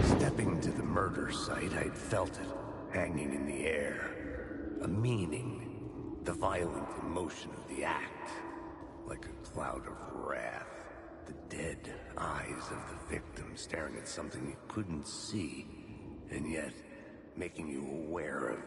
Stepping to the murder site, I'd felt it, hanging in the air. A meaning, the violent emotion of the act, like a cloud of wrath. The dead eyes of the victim staring at something you couldn't see, and yet making you aware of.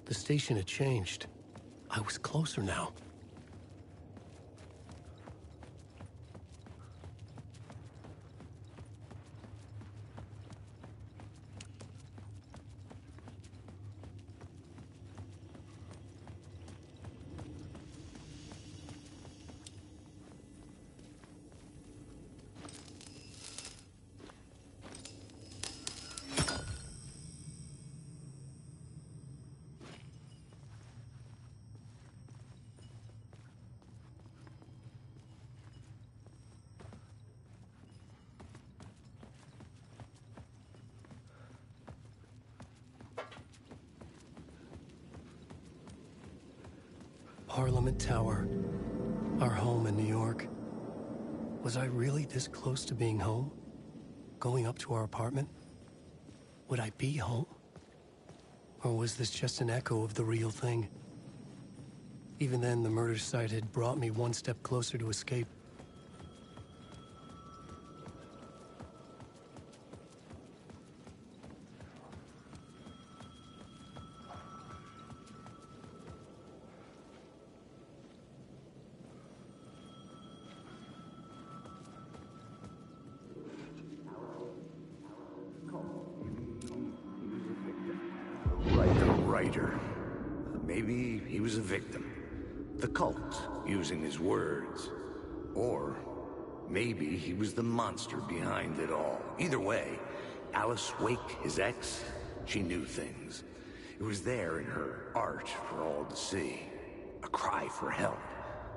The station had changed. I was closer now. Parliament Tower, our home in New York. Was I really this close to being home? Going up to our apartment? Would I be home? Or was this just an echo of the real thing? Even then, the murder site had brought me one step closer to escape. Maybe he was a victim. The cult, using his words. Or maybe he was the monster behind it all. Either way, Alice Wake, his ex, she knew things. It was there in her art for all to see. A cry for help.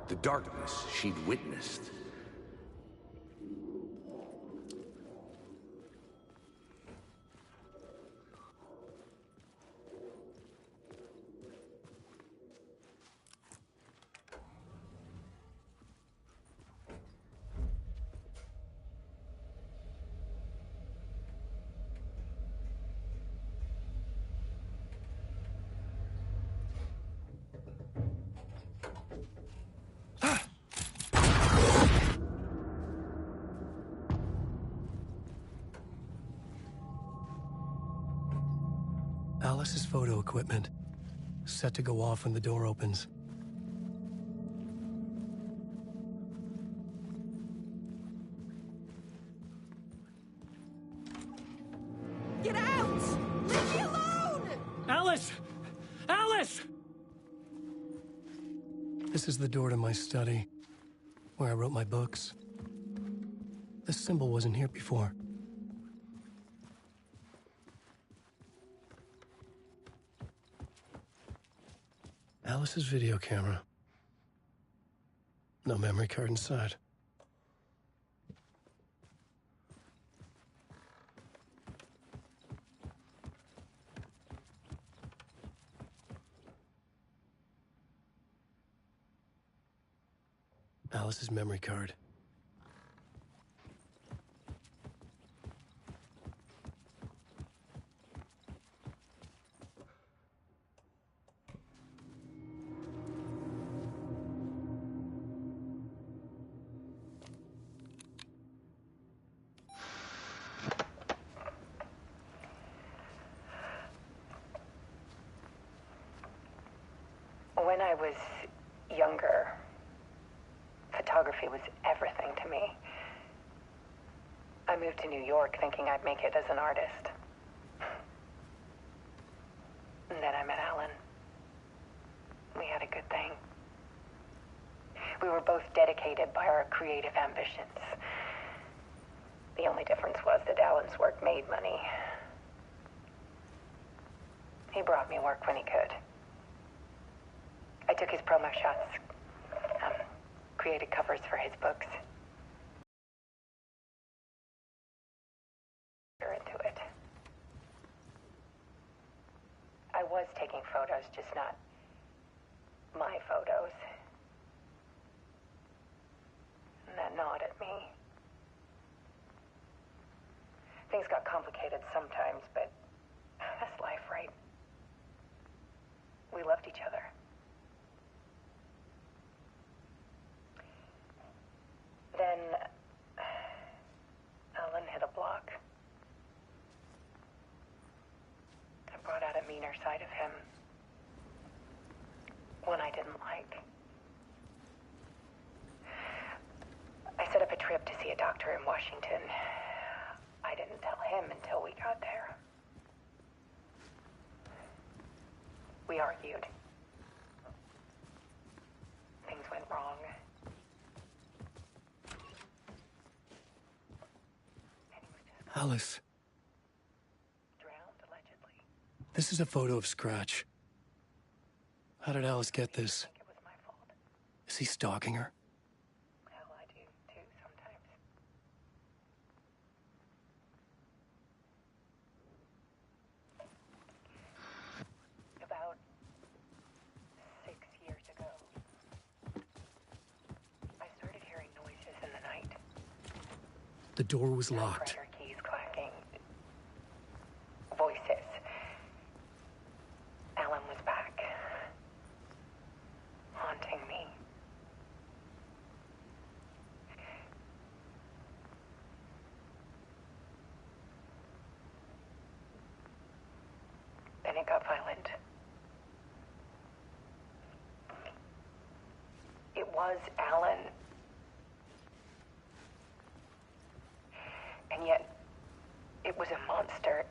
The darkness she'd witnessed. Alice's photo equipment, set to go off when the door opens. Get out! Leave me alone! Alice! Alice! This is the door to my study, where I wrote my books. This symbol wasn't here before. Alice's video camera. No memory card inside. Alice's memory card. When I was younger, photography was everything to me. I moved to New York thinking I'd make it as an artist. And then I met Alan. We had a good thing. We were both dedicated by our creative ambitions. The only difference was that Alan's work made money. He brought me work when he could. I took his promo shots, created covers for his books. You're into it. I was taking photos, just not my photos. And that gnawed at me. Things got complicated sometimes, but that's life, right? We loved each other. Then Alan hit a block. I brought out a meaner side of him. One I didn't like. I set up a trip to see a doctor in Washington. I didn't tell him until we got there. We argued. Things went wrong. Alice, Drowned, allegedly. this is a photo of Scratch. How did Alice get this? I think it was my fault. Is he stalking her? Hell, I do, too, sometimes. About 6 years ago, I started hearing noises in the night. The door was locked. Typewriter keys clacking. Voices. Alan was back. Haunting me. Then it got violent. It was Alan. And yet, it was a monster.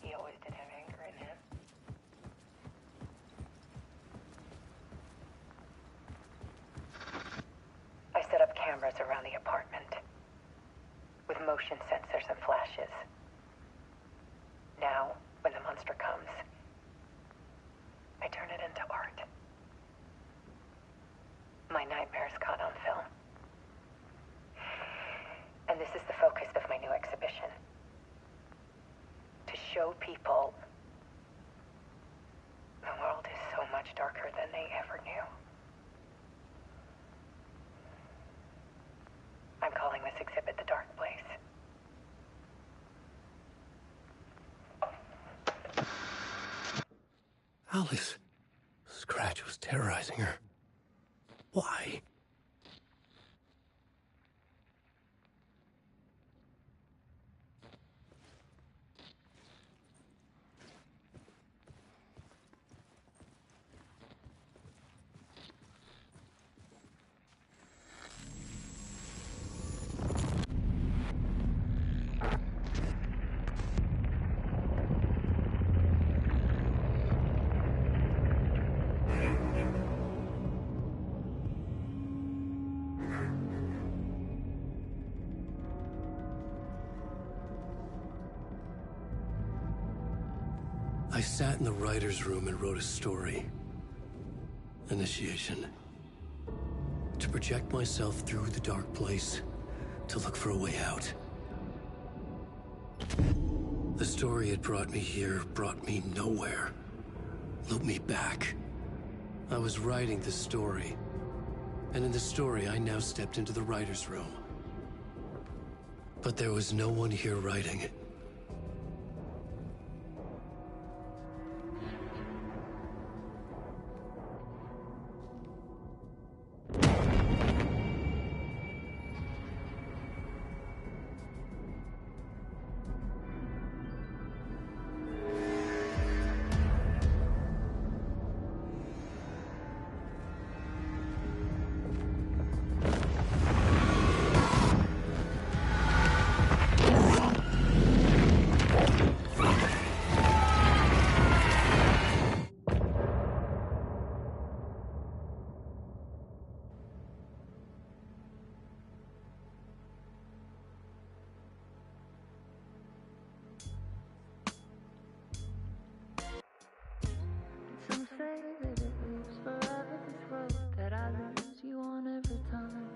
He always did have anger in him. I set up cameras around the apartment with motion sensors and flashes. Now, when the monster comes, I turn it into art. My nightmares caught on film. And this is the focus of my new exhibition. To show people the world is so much darker than they ever knew. I'm calling this exhibit The Dark Place. Alice, Scratch was terrorizing her. Why? I sat in the writer's room and wrote a story. Initiation. To project myself through the dark place, to look for a way out. The story had brought me here, brought me nowhere. Loop me back. I was writing the story. And in the story, I now stepped into the writer's room. But there was no one here writing it. Some say that it lives forever, this road that I lose you on every time.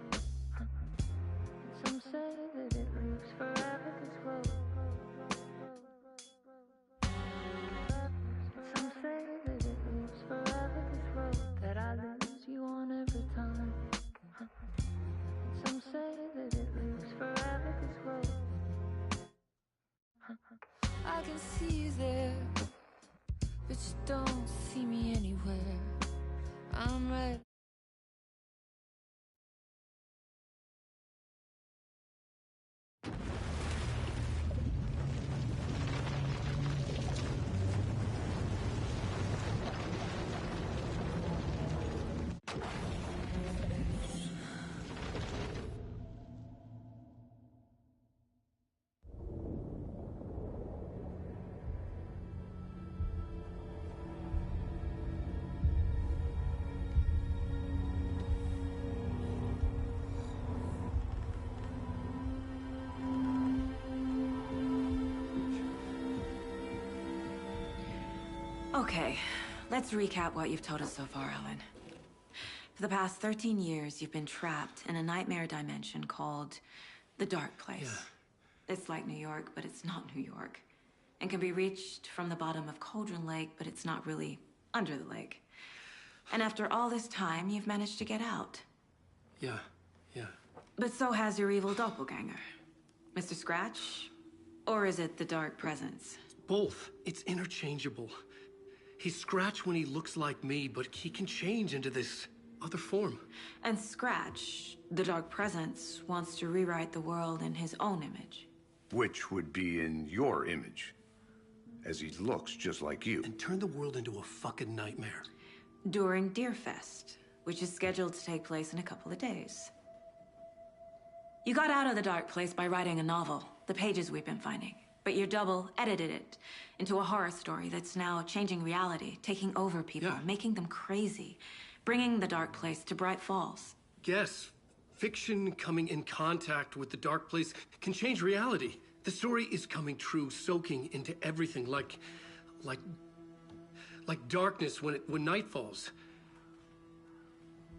Some say that it lives forever, this road. Some say that it lives forever, this road that I lose you on every time. Some say that it lives forever, this road. I can see you there, but you don't see me anywhere. I'm right. Okay, let's recap what you've told us so far, Alan. For the past 13 years, you've been trapped in a nightmare dimension called the Dark Place. Yeah. It's like New York, but it's not New York. And can be reached from the bottom of Cauldron Lake, but it's not really under the lake. And after all this time, you've managed to get out. Yeah. But so has your evil doppelganger. Mr. Scratch? Or is it the Dark Presence? Both. It's interchangeable. He's Scratch when he looks like me, but he can change into this other form. And Scratch, the Dark Presence, wants to rewrite the world in his own image. Which would be in your image, as he looks just like you. And turn the world into a fucking nightmare. During Deerfest, which is scheduled to take place in a couple of days. You got out of the Dark Place by writing a novel, the pages we've been finding. But your double edited it into a horror story that's now changing reality, taking over people, making them crazy, bringing the Dark Place to Bright Falls. Yes, fiction coming in contact with the Dark Place can change reality. The story is coming true, soaking into everything, like darkness when night falls.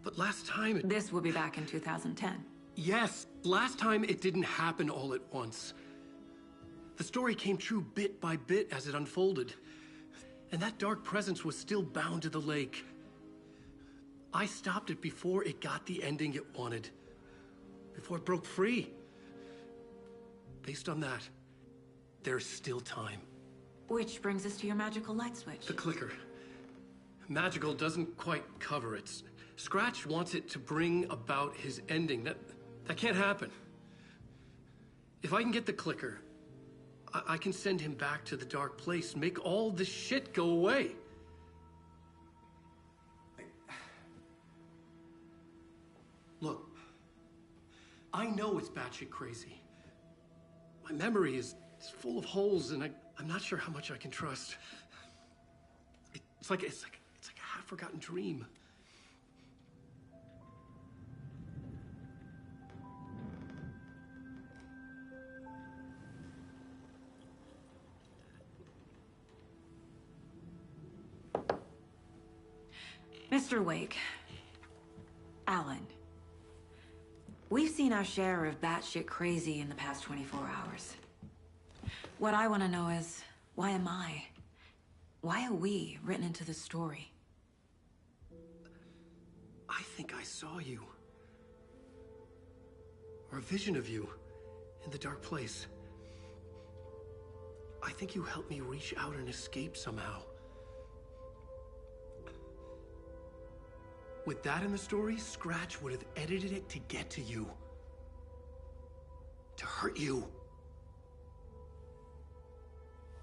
But last time it... This will be back in 2010. Yes, last time it didn't happen all at once. The story came true bit by bit as it unfolded. And that dark presence was still bound to the lake. I stopped it before it got the ending it wanted. Before it broke free. Based on that, there's still time. Which brings us to your magical light switch. The clicker. Magical doesn't quite cover it. Scratch wants it to bring about his ending. That can't happen. If I can get the clicker, I can send him back to the Dark Place, make all this shit go away. Look, I know it's batshit crazy. My memory is full of holes, and I'm not sure how much I can trust. It's like a half-forgotten dream. Mr. Wake, Alan, we've seen our share of batshit crazy in the past 24 hours. What I want to know is, why am I? Why are we written into the story? I think I saw you. Or a vision of you in the dark place. I think you helped me reach out and escape somehow. With that in the story, Scratch would have edited it to get to you. To hurt you.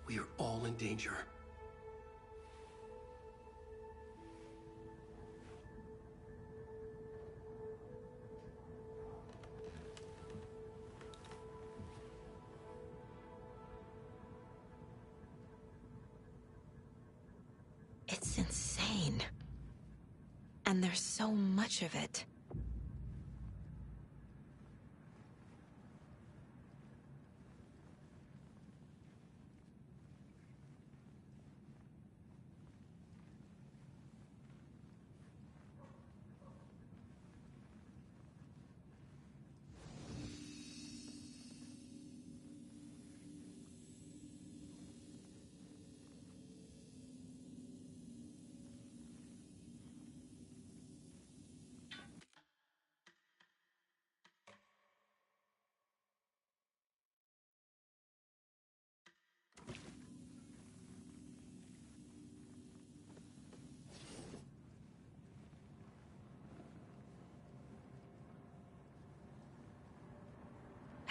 We are all in danger. It's insane. And there's so much of it.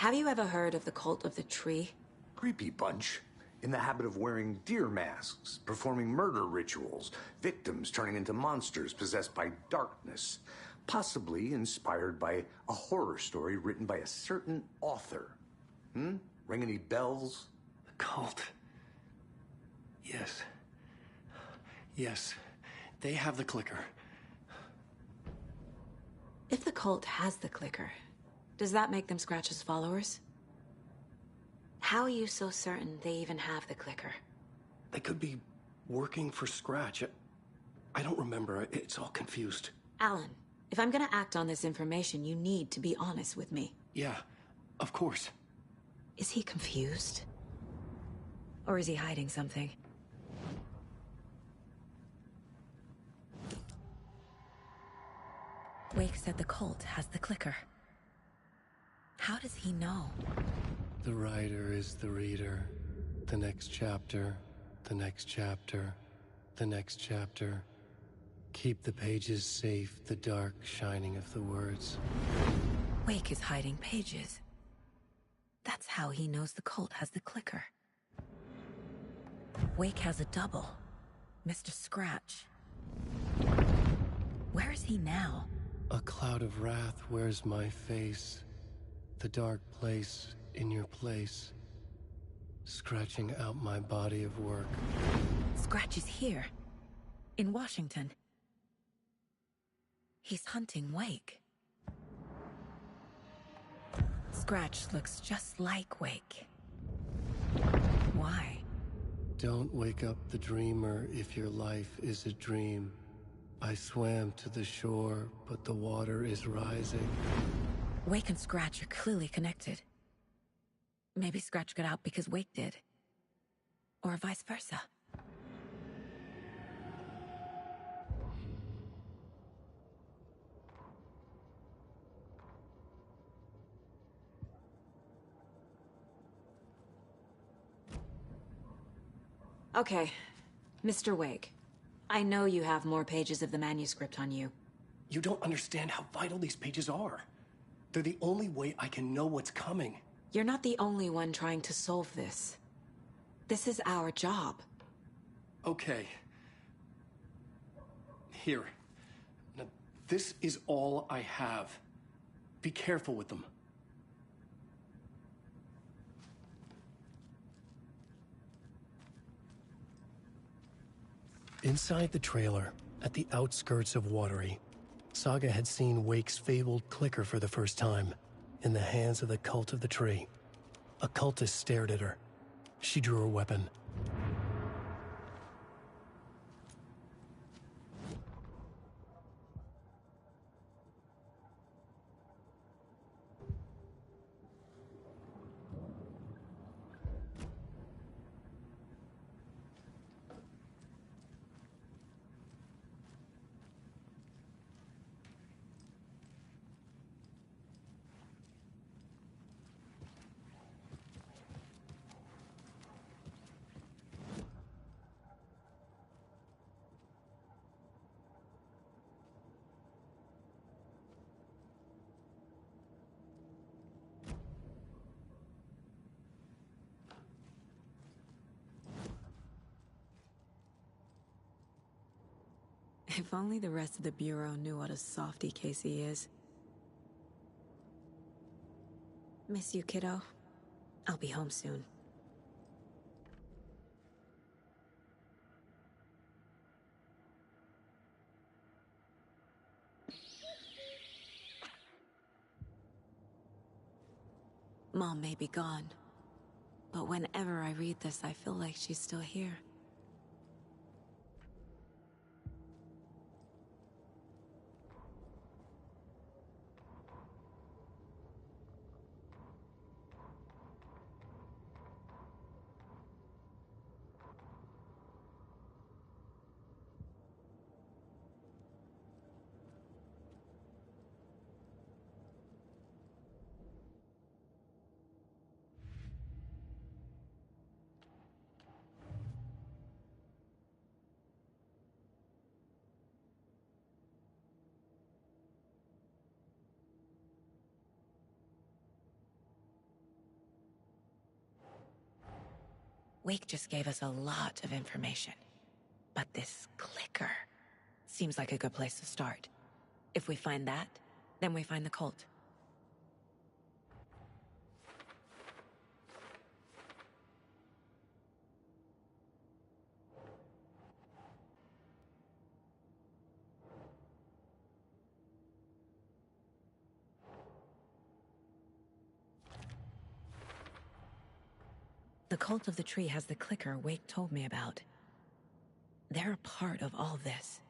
Have you ever heard of the Cult of the Tree? Creepy bunch. In the habit of wearing deer masks, performing murder rituals, victims turning into monsters possessed by darkness. Possibly inspired by a horror story written by a certain author. Ring any bells? The cult. Yes. Yes. They have the clicker. If the cult has the clicker, does that make them Scratch's followers? How are you so certain they even have the clicker? They could be working for Scratch. I don't remember. It's all confused. Alan, if I'm gonna act on this information, you need to be honest with me. Yeah, of course. Is he confused? Or is he hiding something? Wake said the cult has the clicker. How does he know? The writer is the reader. The next chapter, the next chapter, the next chapter. Keep the pages safe, the dark shining of the words. Wake is hiding pages. That's how he knows the cult has the clicker. Wake has a double. Mr. Scratch. Where is he now? A cloud of wrath wears my face. The dark place in your place. Scratching out my body of work. Scratch is here. In Washington. He's hunting Wake. Scratch looks just like Wake. Why? Don't wake up the dreamer if your life is a dream. I swam to the shore, but the water is rising. Wake and Scratch are clearly connected. Maybe Scratch got out because Wake did. Or vice versa. Okay, Mr. Wake. I know you have more pages of the manuscript on you. You don't understand how vital these pages are. They're the only way I can know what's coming. You're not the only one trying to solve this. This is our job. Okay. Here. Now, this is all I have. Be careful with them. Inside the trailer, at the outskirts of Watery, Saga had seen Wake's fabled clicker for the first time, in the hands of the Cult of the Tree. A cultist stared at her. She drew her weapon. If only the rest of the Bureau knew what a softy Casey is. Miss you, kiddo. I'll be home soon. Mom may be gone, but whenever I read this, I feel like she's still here. Wake just gave us a lot of information. But this clicker seems like a good place to start. If we find that, then we find the cult. The cult of the tree has the clicker Wake told me about. They're a part of all this.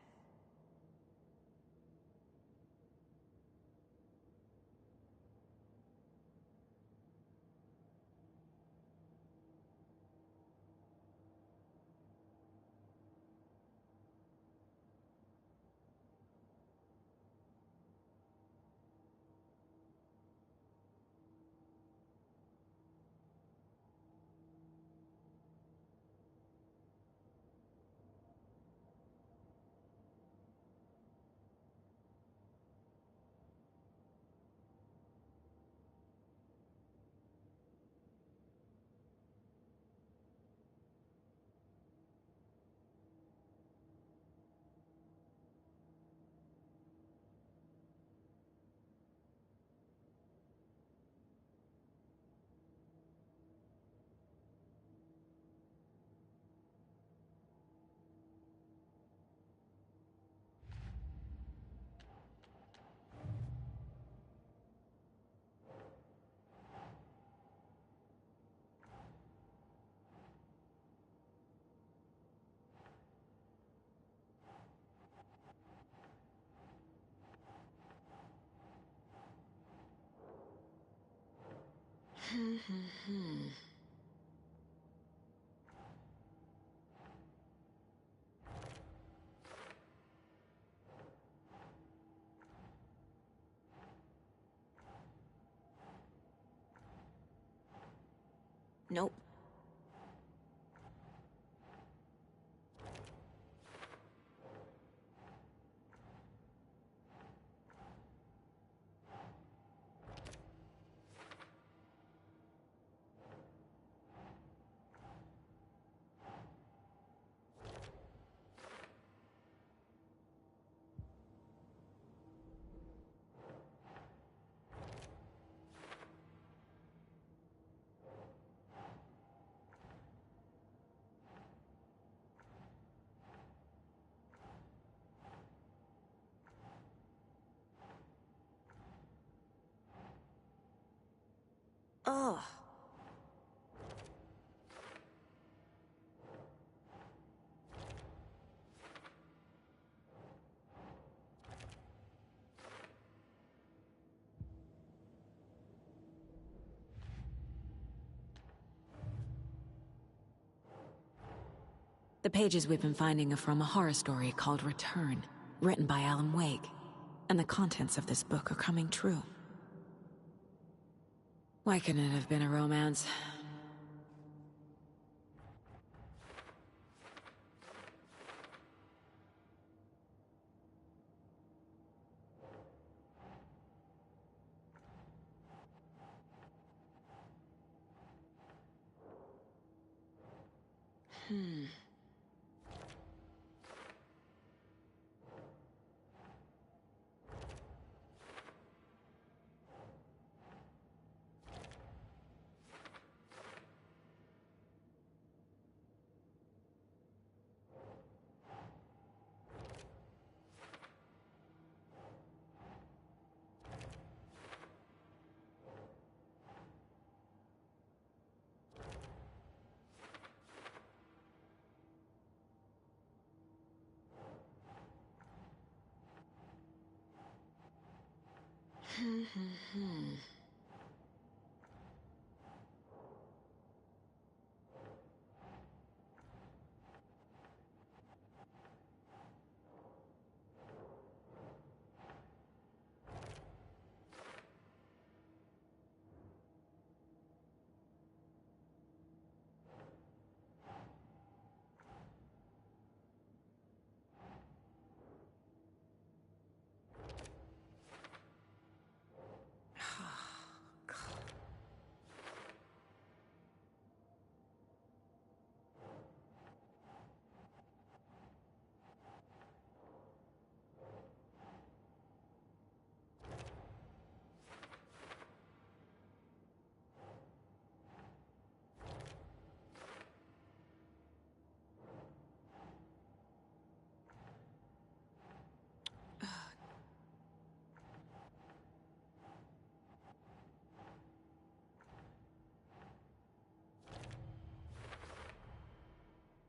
Nope. Ugh. The pages we've been finding are from a horror story called Return, written by Alan Wake, and the contents of this book are coming true. Why couldn't it have been a romance?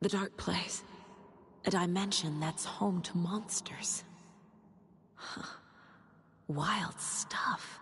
The dark place. A dimension that's home to monsters. Huh. Wild stuff.